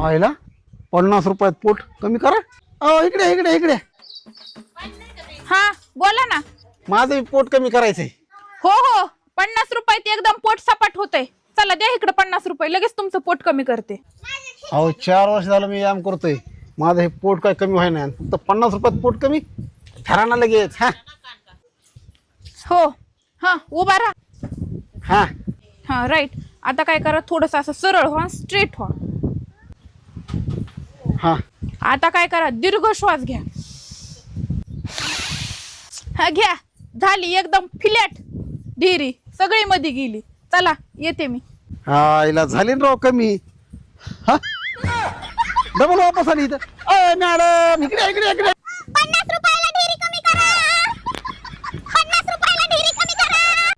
आयला 50 रुपयात पोट कमी करा. इकडे इकडे इकडे. हा बोला ना. माझं पोट कमी करायचंय. हो हो 50 रुपयात एकदम पोट सपाट होतंय. चला द्या इकडे 50 रुपये, लगेच तुमचं पोट कमी करते. 4 वर्ष झालं मी व्यायाम करतोय, माझं हे पोट काय कमी व्हायना. फक्त 50 रुपयात पोट कमी ठराना लगेच. हा हो हा उभा राहा. हा हा राईट. आता काय करा, थोडस असं सरळ व्हा, स्ट्रेट व्हा. हा आता काय करा, दीर्घ श्वास घ्या. हा घ्या. झाली एकदम फ्लॅट ढिरी सगळी मध्ये गेली. चला येते मी. हिला झाली ना राव कमी. हा डबल वापस आली इथं. मॅडम इकडे इकडे इकडे.